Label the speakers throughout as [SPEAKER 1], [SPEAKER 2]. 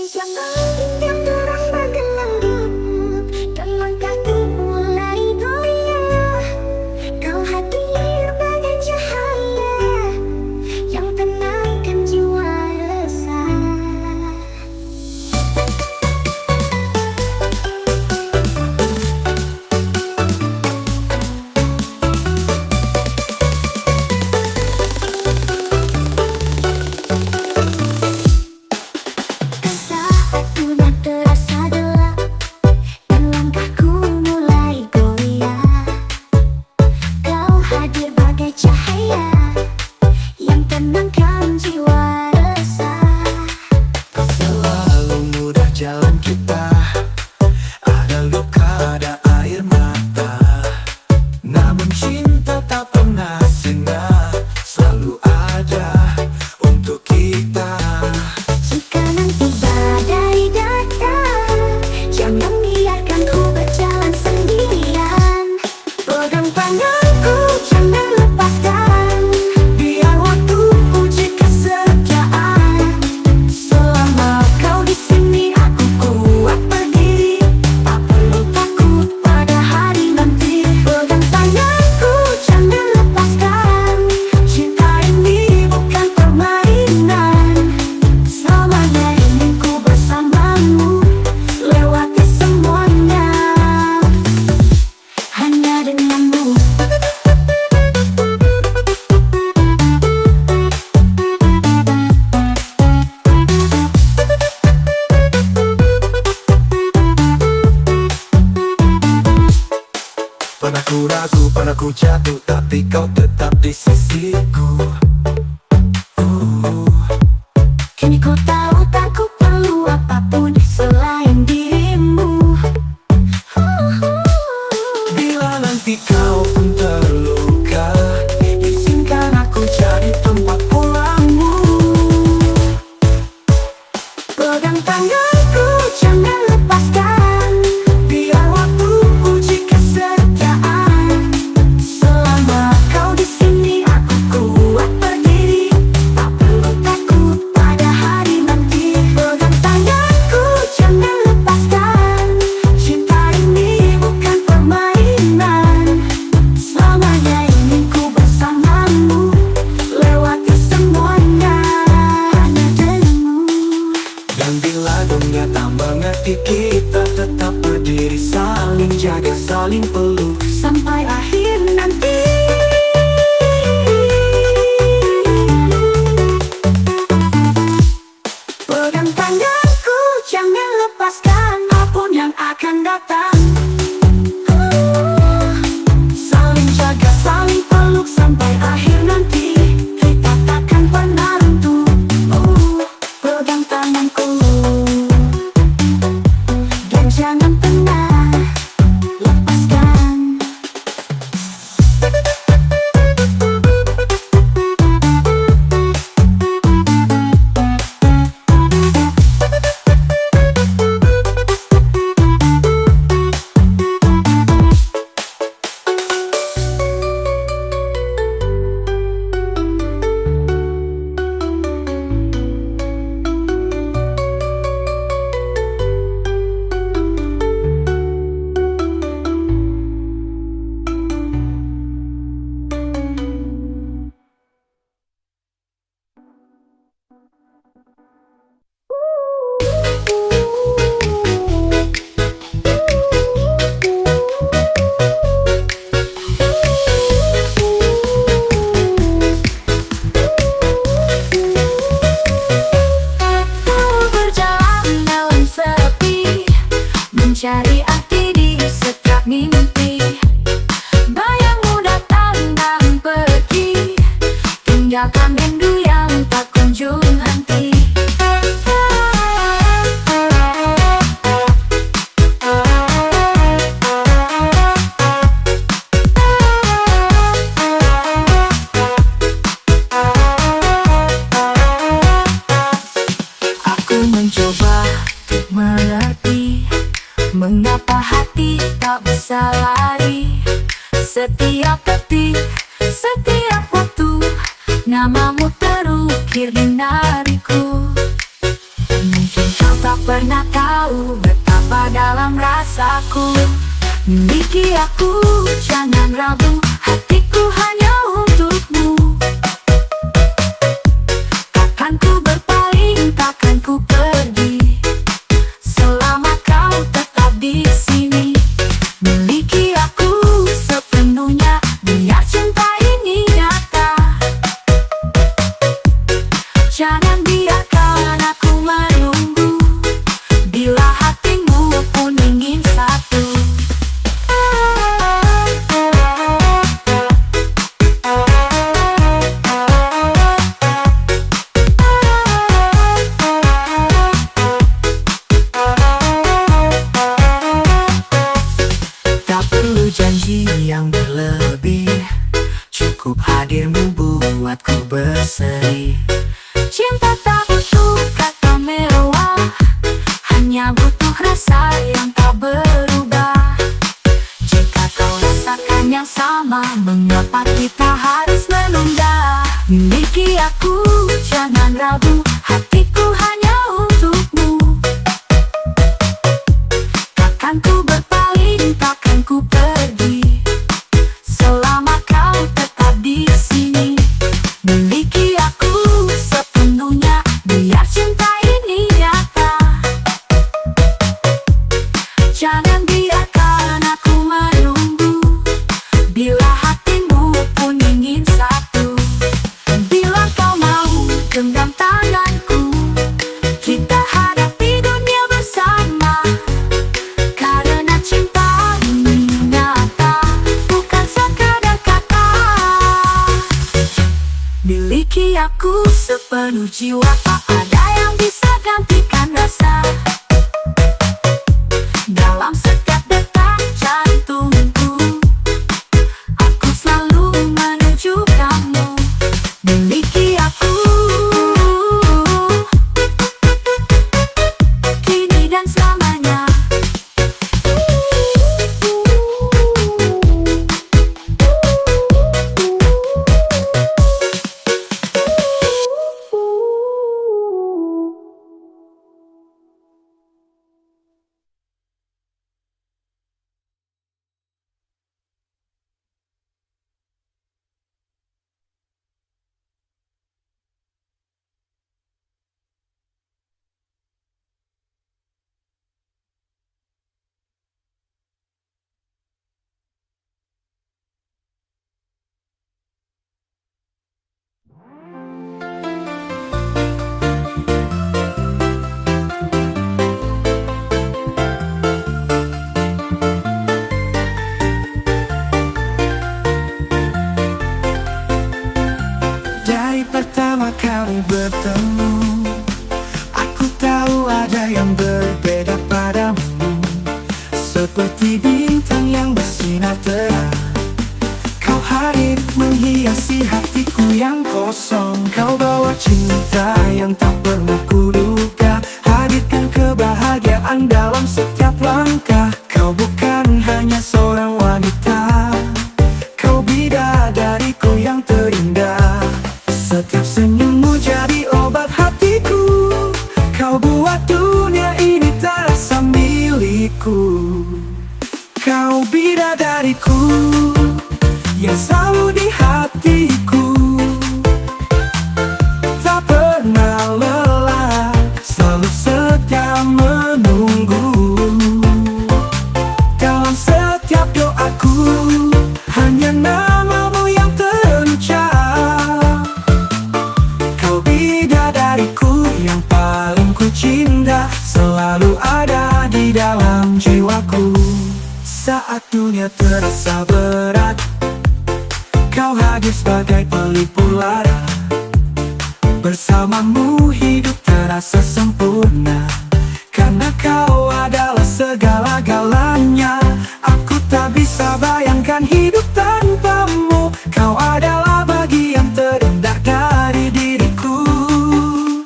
[SPEAKER 1] Jangan yang merasa gelap dan langkahku mulai goyah. Kau hadir bagai cahaya yang tenangkan jiwa resah.
[SPEAKER 2] Jalan kita ada luka, ada air mata, namun cinta tak pernah sinah, selalu ada untuk kita.
[SPEAKER 1] Jika nanti badai datang, jangan biarkan ku berjalan sendirian. Pegang tanganku, jangan lepaskan,
[SPEAKER 2] Biar waktu uji kesetiaan.
[SPEAKER 1] selama kau di sini aku kuat berdiri, tak perlu takut pada hari nanti. Pegang tanganku, jangan lepaskan, cinta ini bukan permainan. Selamanya ingin ku bersamamu, lewati semuanya hanya denganmu.
[SPEAKER 2] Pernah ku ragu, pernah ku jatuh, tapi kau tetap di sisiku.
[SPEAKER 1] Kini ku tahu tak ku perlu apapun selain dirimu.
[SPEAKER 2] Bila nanti kau pun terluka, izinkan aku jadi tempat pulangmu.
[SPEAKER 1] Pegang tanganku, jangan lepaskan,
[SPEAKER 2] Biar waktu uji kesetiaan.
[SPEAKER 1] selama kau di sini aku kuat berdiri, tak perlu takut pada hari nanti. Pegang tanganku, jangan lepaskan, cinta ini bukan permainan. Selamanya ingin ku bersamamu, lewati semuanya hanya denganmu.
[SPEAKER 2] Dan bila dunia tak mengerti, kita tetap berdiri, saling jaga, saling peluk.
[SPEAKER 1] Sampai akhir nanti. Pegang tanganku, jangan lepaskan, apapun yang akan datang. Saling jaga, saling peluk sampai akhir nanti. Kita takkan pernah runtuh. Pegang tanganku dan jangan pernah lepaskan. Mencari arti di setiap mimpi, bayangmu datang dan pergi, tinggalkan rindu yang tak kunjung henti. Aku mencoba untuk mengerti mengapa hati tak bisa lari. Setiap detik, setiap waktu, namamu terukir di nariku. Mungkin kau tak rasaku. Miliki aku, jangan ragu, hatiku hanya untukmu. Takkan ku berpaling, takkan ku pergi, selama kau tetap di sini. Miliki aku sepenuhnya, biar cinta ini nyata. Jangan biarkan aku menunggu, bila hatimu pun ingin satu. Tak perlu janji yang berlebih, cukup hadirmu buatku berseri. Cinta tak butuh kata mewah, hanya butuh rasa yang tak berubah. Jika kau rasakan yang sama, mengapa kita harus menunda? Miliki aku, jangan ragu, hatiku hanya untukmu. Takkan ku berpaling, takkan ku pergi, selama kau tetap di sini. Miliki aku sepenuhnya, biar cinta ini nyata. Jangan biarkan aku menunggu, bila hatimu pun ingin satu. Bila kau mau genggam tanganku, kita hadapi dunia bersama. Karena cinta ini nyata, bukan sekadar kata. Miliki aku sepenuh jiwa, tak ada yang bisa gantikan rasa. Dalam setiap detak jantungku, aku selalu menuju kamu. Miliki aku, kini dan selamanya.
[SPEAKER 2] Dari pertama kali bertemu, aku tahu ada yang berbeda padamu. Seperti bintang yang bersinar terang, kau hadir menghiasi hatiku yang kosong. Kau bawa cinta yang tak pernah kuduga, hadirkan kebahagiaan dalam setiap langkah. Kau bukan hanya seorang wanita, kau bidadariku yang terindah. Setiap senyummu jadi obat hatiku, kau buat dunia ini terasa milikku. Kau bidadariku yang selalu di hatiku, tak pernah lelah, selalu setia menunggu. Dalam setiap doaku, hanya namamu yang terucap. Kau bidadariku yang paling ku cinta, selalu ada di dalam jiwaku. Saat dunia terasa berat, kau hadir sebagai pelipur lara. Bersamamu hidup terasa sempurna, karena kau adalah segala-galanya. Aku tak bisa bayangkan hidup tanpamu. Kau adalah bagian terindah dari diriku.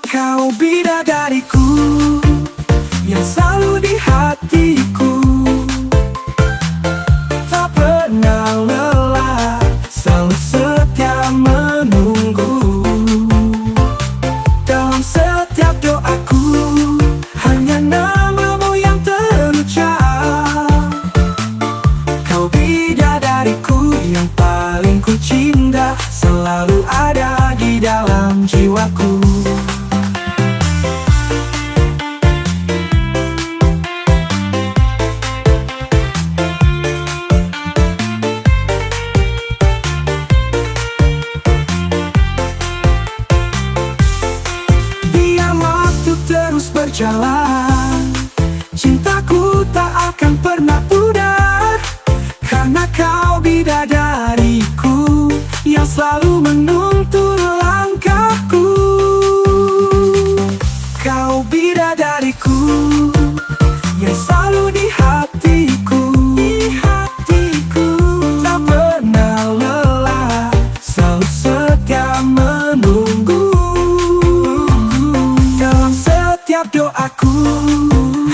[SPEAKER 2] Kau bidadariku yang selalu di hatiku, tak pernah lelah, selalu setia menunggu. Dalam setiap doaku, hanya namamu yang terucap. berjalan. Cintaku tak akan pernah pudar, karena kau bidadariku yang selalu menuntun langkahku. Kau bidadariku yang selalu di hatiku, tak pernah lelah, selalu setia menunggu. Dalam setiap doaku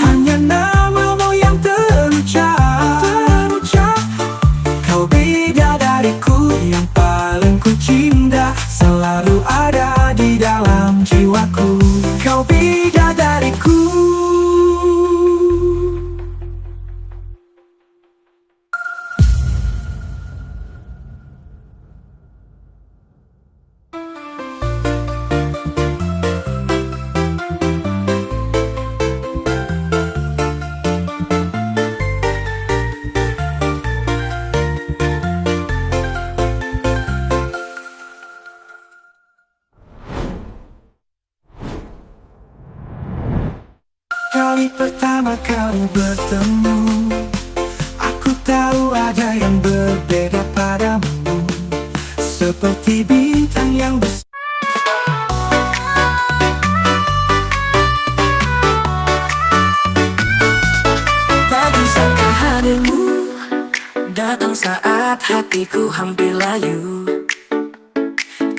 [SPEAKER 2] hanya namamu yang terucap. Kau bidadariku yang paling ku cinta, selalu ada di dalam jiwaku. Kau bidadariku. Kali pertama kali bertemu, aku tahu ada yang berbeda padamu, seperti bintang yang
[SPEAKER 3] Tak disangka hadirmu datang saat hatiku hampir layu.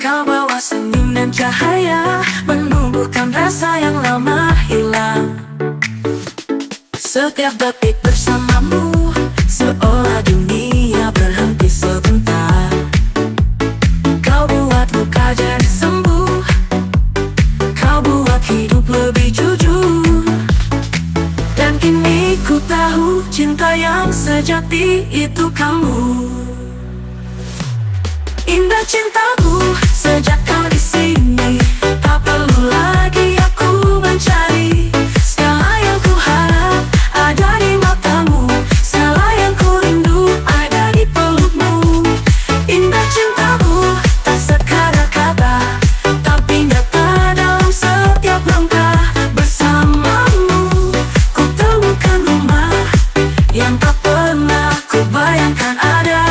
[SPEAKER 3] Kau bawa senyum dan cahaya, menumbuhkan rasa yang lama hilang. Setiap detik bersamamu, seolah dunia berhenti sebentar. Kau buat luka jadi sembuh, kau buat hidup lebih jujur. Dan kini ku tahu cinta yang sejati itu kamu. Indah cintaku sejak kau di sini, tak perlu lagi aku mencari. Segala yang ku harap ada di matamu, segala yang ku rindu ada di pelukmu. Indah cintaku tak sekadar kata, tapi nyata dalam setiap langkah. Bersamamu ku temukan rumah yang tak pernah ku bayangkan ada.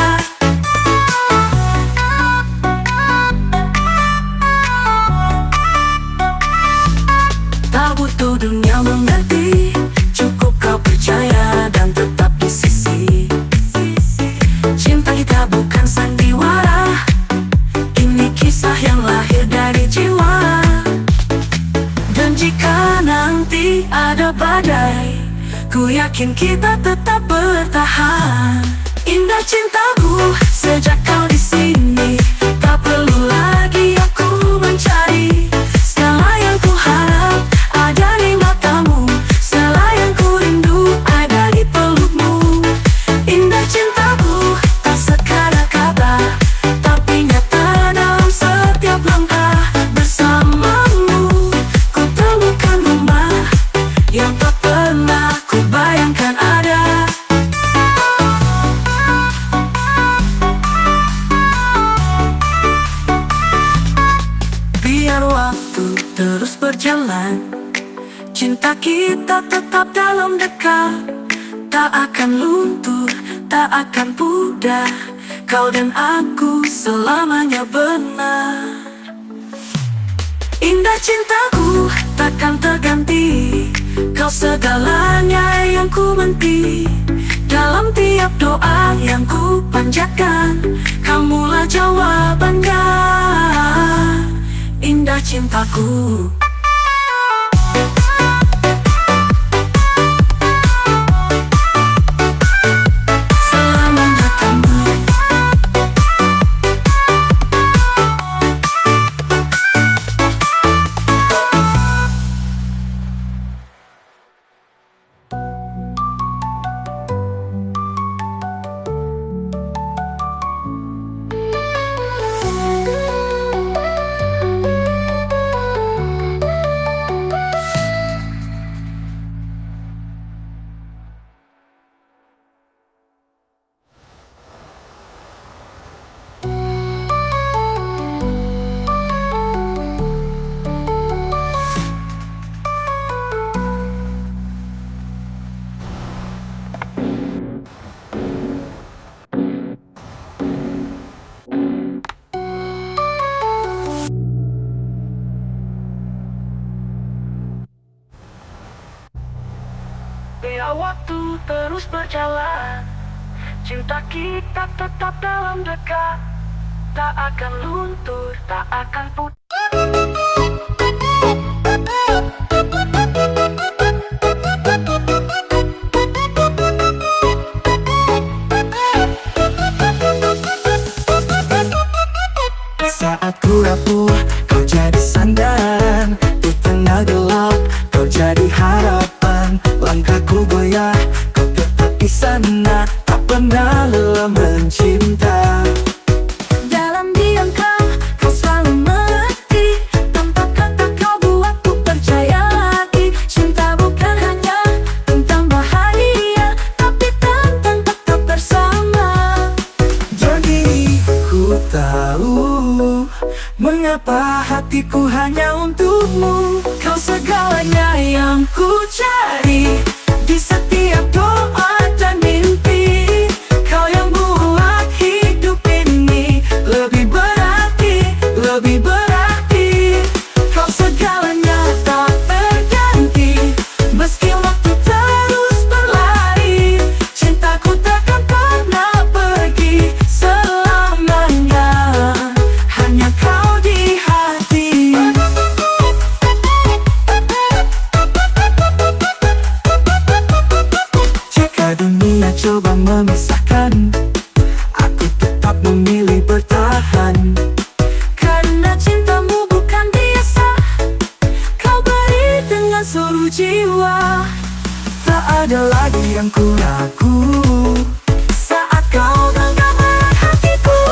[SPEAKER 3] Tak butuh dunia mengerti, cukup kau percaya dan tetap di sisi. Cinta kita bukan sandiwara, ini kisah yang lahir dari jiwa. Dan jika nanti ada badai, ku yakin kita tetap bertahan. Indah cintaku sejak kau di sini, tak perlu lagi aku mencari. Segala yang ku harap ada di matamu, segala yang ku rindu ada di pelukmu. Indah cintaku tak sekadar kata, tapi nyata dalam setiap langkah. Bersamamu ku temukan rumah yang tak pernah ku bayangkan ada. Biar waktu terus berjalan, cinta kita tetap dalam dekat. Tak akan luntur, tak akan pudar, kau dan aku selamanya benar. Indah cintaku takkan terganti, kau segalanya yang ku menti. Dalam tiap doa yang ku panjatkan, kamulah jawabannya. Indah cintaku. Selamanya kamu. Biar waktu terus berjalan, cinta kita tetap dalam dekat, tak akan luntur, tak akan pudar.
[SPEAKER 2] Saat ku rapuh, kau jadi sandaran. Di tengah gelap, kau jadi harapan. Langkahku goyah, kau tetap di sana. Tak pernah lelah mencinta.
[SPEAKER 3] Dalam diam kau selalu mengerti. Tanpa kata kau buatku percaya lagi. Cinta bukan hanya tentang bahagia, tapi tentang tetap bersama.
[SPEAKER 2] Jadi ku tahu mengapa hatiku hanya untukmu.
[SPEAKER 3] Kau segalanya yang ku cari di setiap doa dan mimpi. Kau yang buat hidup ini lebih berarti, lebih berarti. Kau segalanya tak terganti, meski waktu terus berlari. Cintaku takkan pernah pergi selamanya, hanya kau di hati.
[SPEAKER 2] Jika dunia coba memisahkan, aku tetap memilih bertahan.
[SPEAKER 3] Karena cintamu bukan biasa, kau beri dengan seluruh jiwa.
[SPEAKER 2] Tak ada lagi yang ku ragu
[SPEAKER 3] Saat kau genggam erat hatiku,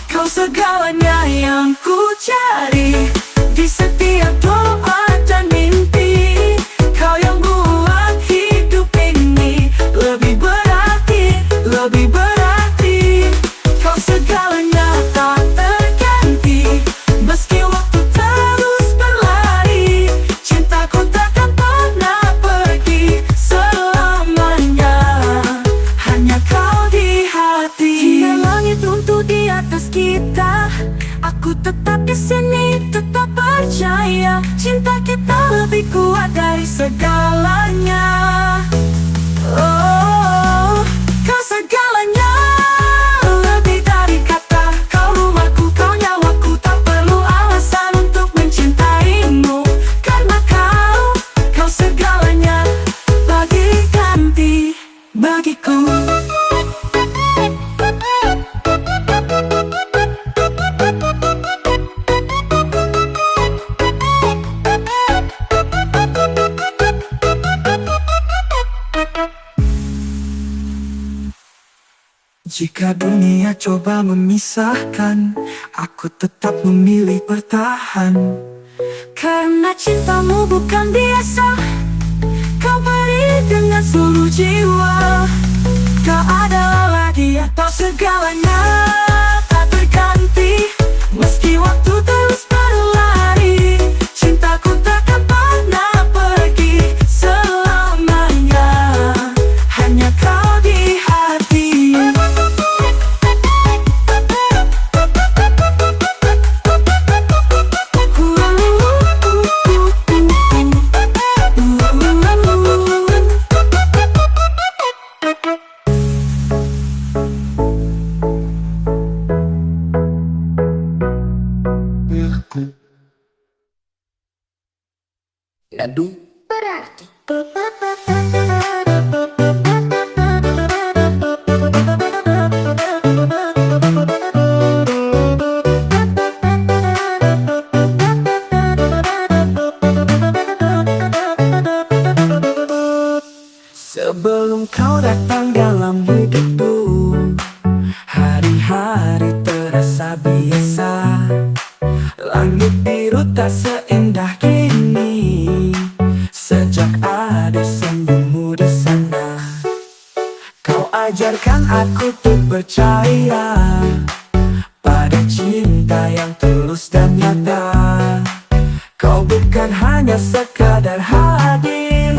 [SPEAKER 3] kau segalanya yang ku cari di setiap doa dan mimpi. Kau yang buat hidup ini lebih berarti, lebih berarti. Kau segalanya tak terganti, meski waktu terus berlari. Cintaku takkan pernah pergi selamanya, hanya kau di hati. Hingga langit runtuh di atas kita, aku tetap di sini, tetap percaya. Cinta kita lebih kuat dari segalanya. Oh, kau segalanya, lebih dari kata. Kau rumahku, kau nyawaku, tak perlu alasan untuk mencintaimu. Karena kau segalanya, bagi ganti bagiku.
[SPEAKER 2] Jika dunia coba memisahkan, aku tetap memilih bertahan.
[SPEAKER 3] Karena cintamu bukan biasa, kau beri dengan seluruh jiwa. Tak ada lagi atau segalanya tak terganti, meski waktu terus berlari. Cintaku takkan pernah pergi selamanya, hanya kau di hati.
[SPEAKER 2] Aduh.
[SPEAKER 1] Berarti
[SPEAKER 2] Sebelum kau datang dalam hidupku, hari-hari terasa biasa. Langit biru tak seindah kini, sejak ada senyummu di sana. Kau ajarkan aku untuk percaya pada cinta yang tulus dan nyata. Kau bukan hanya sekadar hadir,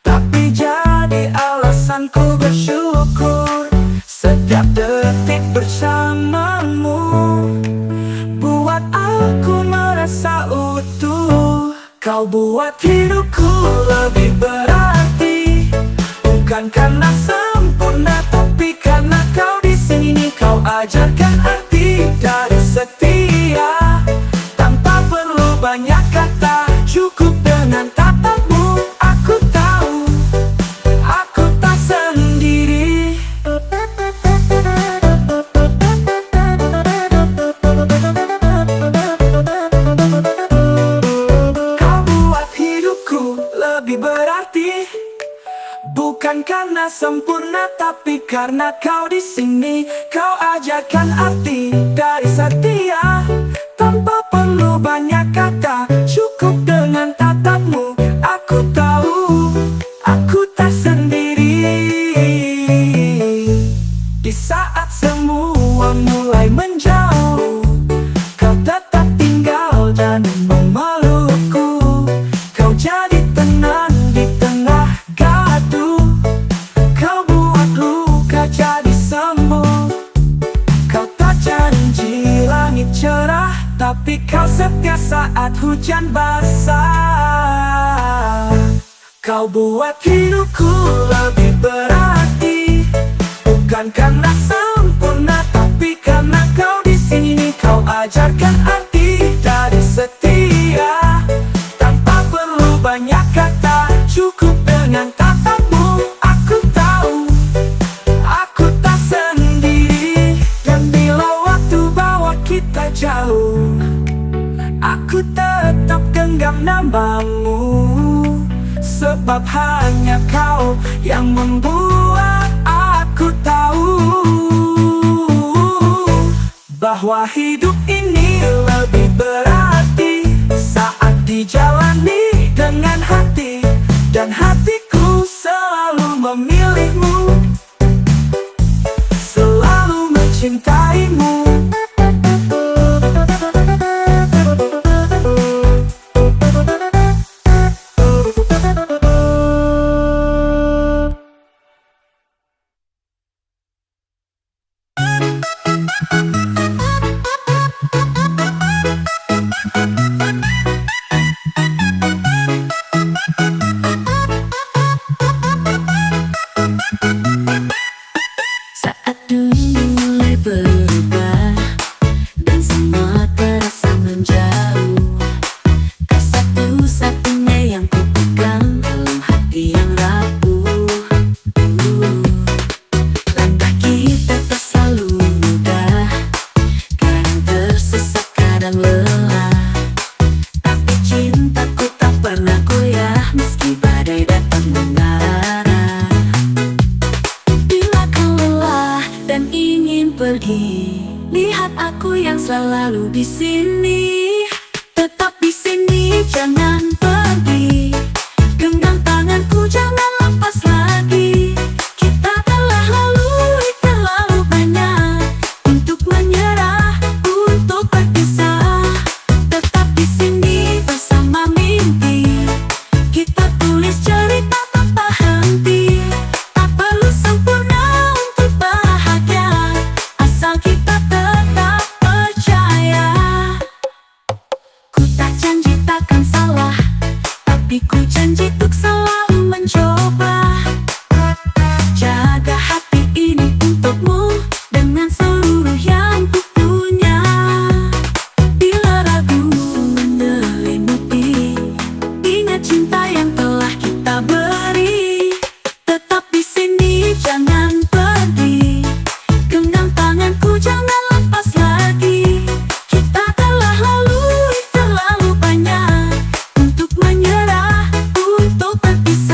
[SPEAKER 2] tapi jadi alasanku bersyukur. Setiap detik bersamamu buat aku merasa utuh. Kau buat hidupku lebih berarti, Bukan karena sempurna, tapi karena kau di sini. Kau ajarkan arti dari setia. Tanpa perlu banyak kata, cukup dengan tatapmu. Aku tahu, aku tak sendiri. Kau buat hidupku lebih berarti. Bukan karena sempurna, tapi karena kau di sini. Kau ajarkan arti dari setia. Tanpa perlu banyak kata, cukup dengan tatapmu. Aku tahu, aku tak sendiri. Di saat semua mulai menjauh, kau tetap tinggal dan memelukku. Kau jadi tenang di tengah gaduh. Kau buat luka jadi sembuh. Kau tak janji langit cerah, tapi kau setia saat hujan basah. Kau buat hidupku lebih berarti. Bukan karena sempurna, tapi karena kau di sini. Kau ajarkan arti dari setia. Tanpa perlu banyak kata, cukup dengan tatapmu. Aku tahu, aku tak sendiri. Dan bila waktu bawa kita jauh, aku tetap genggam namamu. Sebab hanya kau yang membuat aku tahu bahwa hidup ini lebih berarti saat dijalani dengan hati. Dan hatiku selalu memilihmu, selalu mencintaimu.
[SPEAKER 3] Saat dunia mulai berubah dan semua terasa menjauh, kau satu-satunya yang kupegang dalam hati yang rapuh. Langkah kita tak selalu mudah, kadang tersesat, kadang lelah. Tapi cintaku tak pernah goyah meski badai datang mengarah. Bila kau lelah dan ingin pergi, lihat aku yang selalu di sini. Tetap di sini, jangan pergi. Genggam tanganku, jangan lepas lagi. Kita telah lalui terlalu banyak untuk menyerah, untuk berpisah. Tetap di sini bersama mimpi. Kita tulis cerita tanpa henti. Tak perlu sempurna untuk bahagia, asal kita tetap percaya. Ku tak janji takkan salah, tapi ku janji untuk selalu mencoba. Jaga hati ini untukmu dengan seluruh yang ku punya. Bila ragu menyelimuti, ingat cinta yang telah kita beri. Tetap di sini, jangan pergi. Genggam tanganku, jangan lepas lagi. Kita telah lalui terlalu banyak untuk menyerah, untuk berpisah.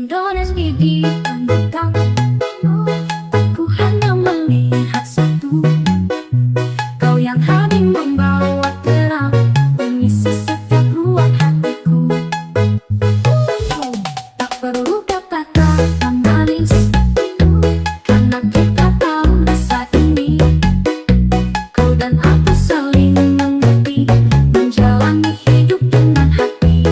[SPEAKER 1] Dores gigi tentang aku hanya melihat satu. Kau yang hadir membawa terang, mengisi setiap ruang hatiku. Tak perlu kata-kata manis, karena kita tahu rasa ini. Kau dan aku saling mengerti, menjalani hidup dengan hati.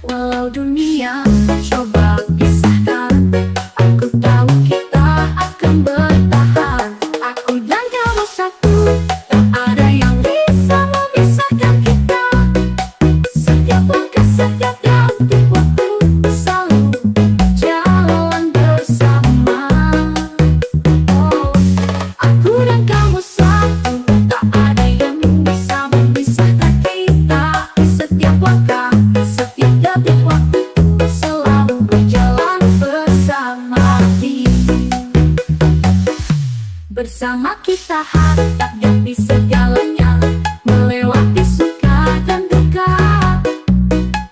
[SPEAKER 1] Walau dunia coba pisahkan, aku tahu kita akan bertahan. Aku dan kamu satu, tak ada yang bisa memisahkan kita. Setiap langkah, setiap detik waktu, selalu jalan bersama. Oh, aku dan kamu satu, tak ada yang bisa memisahkan kita. Setiap langkah, setiap detik waktu, selalu berjalan bersama. Bersama kita hadapi segalanya, melewati suka dan duka.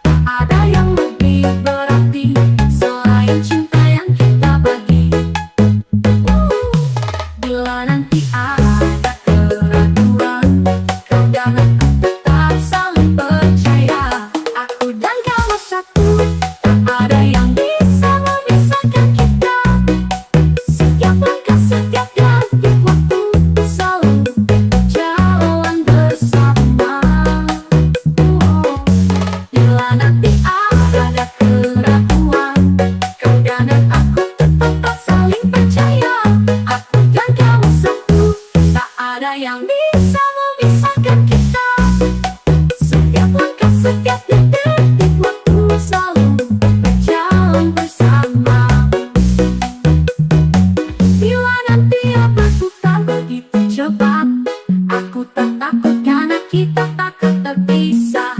[SPEAKER 1] Tak ada yang lebih berarti selain cinta yang kita bagi. Bila nanti ada keraguan, kau dan aku tetap saling percaya. Aku dan kamu satu, tak ada yang bisa memisahkan kita. Setiap langkah, setiap detik waktu, selalu jalan bersama. Bila nanti ada keraguan, kau dan aku tetap saling percaya. Aku dan kamu satu, tak ada yang bisa memisahkan kita. Setiap langkah, setiap detik waktu, selalu berjalan bersama. Bila nanti apa tak begitu cepat, aku tak takut karena kita takkan terpisah.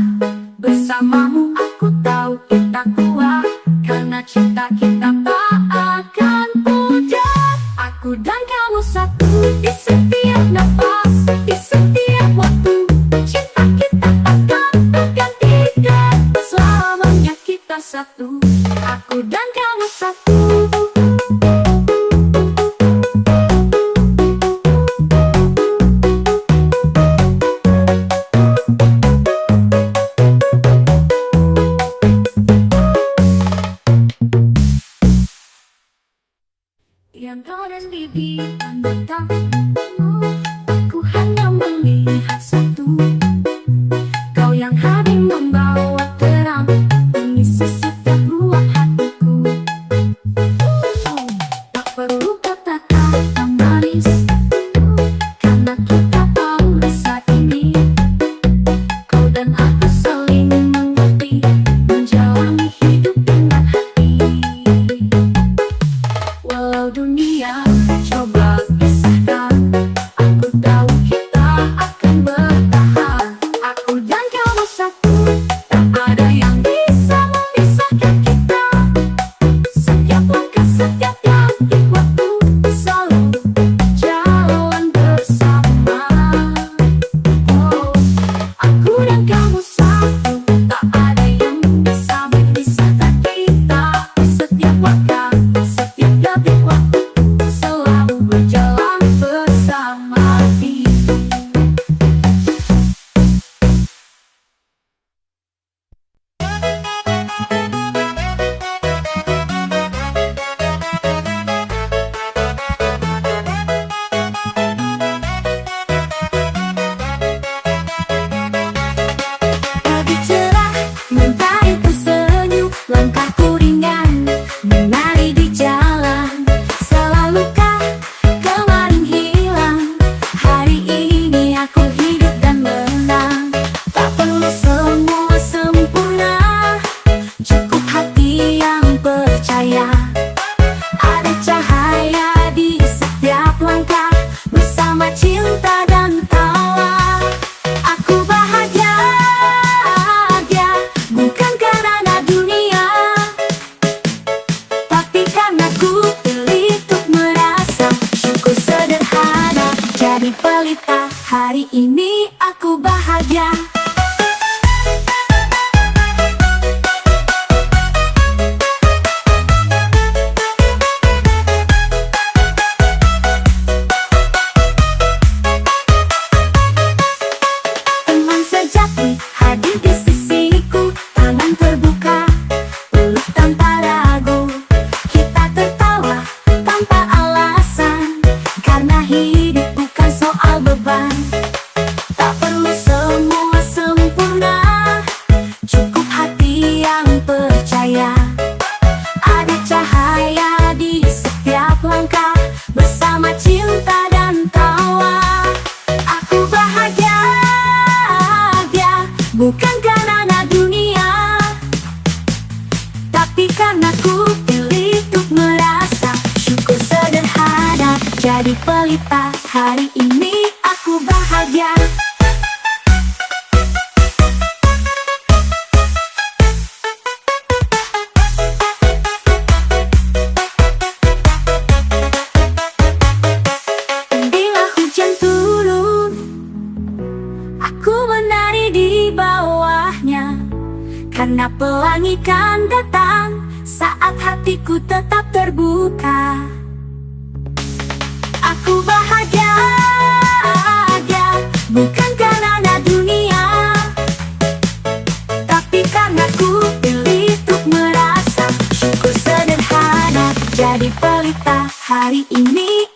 [SPEAKER 1] Bersamamu aku tahu kita kuat, karena cinta kita tak akan pudar. Aku dan kamu satu, di setiap nafas, di setiap waktu. Cinta kita takkan tergantikan, selamanya kita satu. Aku dan kamu satu. Yang Dores gigi tentang aku hanya melihat satu. Kau yang hadir membawa terang, mengisi setiap ruang hatiku. Tak perlu kata-kata manis, karena kita tahu rasa ini. Kau dan aku saling mengerti, menjalani hidup dengan hati. Walau dunia coba pisahkan, aku tahu kita akan bertahan. Aku dan kamu satu, tak ada yang bisa memisahkan kita. Setiap langkah, setiap detik waktu, selalu jalan bersama. Oh, aku dan kamu satu, tak ada yang bisa memisahkan kita. Setiap langkah, setiap detik waktu, selalu berjalan bersama. Pagi cerah, mentari tersenyum, langkahku ringan, menari di jalan. Salah luka kemarin hilang, hari ini aku hidup dan menang. Tak perlu semua sempurna, cukup hati yang percaya. Ada cahaya di setiap langkah, bersama cinta dan tawa. Aku bahagia, bukan karena dunia, tapi karena ku pilih untuk merasa syukur sederhana jadi pelita. Hari ini aku bahagia. jadi pelita. Hari ini aku bahagia. Bila hujan turun, aku menari di bawahnya, karena pelangi kan datang saat hatiku tetap terbuka. Aku bahagia, bukan karena dunia, tapi karena ku pilih untuk merasa syukur sederhana, jadi pelita. Hari ini